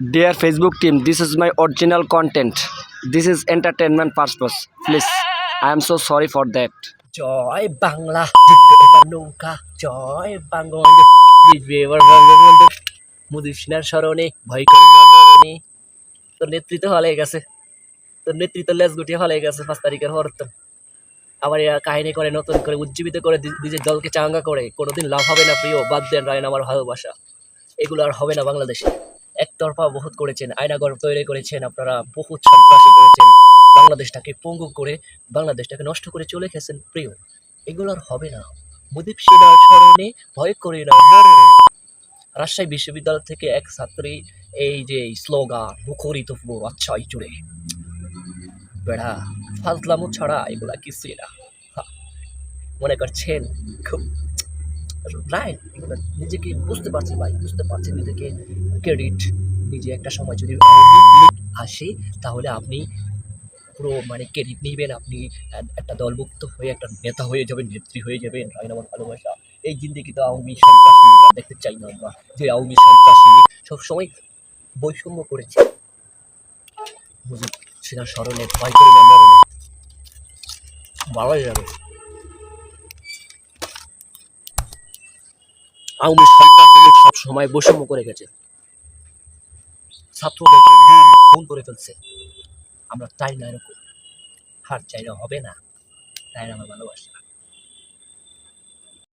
Dear Facebook team, this is my original content. This is entertainment purpose. Please, I am so sorry for that. জয় বাংলা জিতবে এবার নৌকা জয় বঙ্গবন্ধু জিতবে এবার বঙ্গবন্ধু মুজিব সিনহার স্মরণে ভয় করি না মরণে তোর নেতৃত্ব হলে গেছে তোর নেতৃত্ব লেজ গুটিয়ে হলে গেছে 5 তারিখের পর তো আবার এরা কাহিনী করে নতুন করে উজ্জীবিত করে নিজের দলকে চাঙ্গা করে কোনোদিন লাভ হবে না প্রিয় বাদ দেন রায়ন আমার ভালোবাসা এগুলো আর হবে না বাংলাদেশে একতরফা বহুত করেছেন আয়নাগর তৈরি করেছেন আপনারা বহুত সন্ত্রাসী করেছেন বাংলাদেশটাকে পঙ্গু করে বাংলাদেশটাকে নষ্ট করে চলে গেছেন প্রিয় এগুলো আর হবে না মুজিব সিনহার স্মরণে ভয় করি না মরণে রাজশাহী বিশ্ববিদ্যালয় থেকে এক ছাত্রী এই যে স্লোগান মুখরিত পুরো রাজশাহী জুড়ে বেড়া ফাজলামো ছাড়া এগুলা কিছুই না মনে করছেন খুব রাইট এগুলো নিজেকে বুঝতে পারছি ভাই বুঝতে পারছি নিজেকে ক্রেডিট নিজে একটা সময় যদি আওয়ামী লীগ আসে তাহলে আপনি পুরো মানে ক্রেডিট নেবেন আপনি একটা দলভুক্ত হয়ে একটা নেতা হয়ে যাবেন নেত্রী হয়ে যাবেন রায়ন আমার ভালোবাসা এই জিন্দিগি তো আওয়ামী সন্ত্রাসী দেখতে চাই না আমরা যে আওয়ামী সন্ত্রাসী সবসময় বৈষম্য করেছে মুজিব সিনহার স্মরণে ভয় করি না মরণে ভালোই যাবে আওয়ামী সন্ত্রাসী সব সময় বৈষম্য করে গেছে ছাত্রদেরকে খুন করে ফেলছে আমরা চাই না এরকম হার চাইলে হবে না তাই আমার ভালোবাসা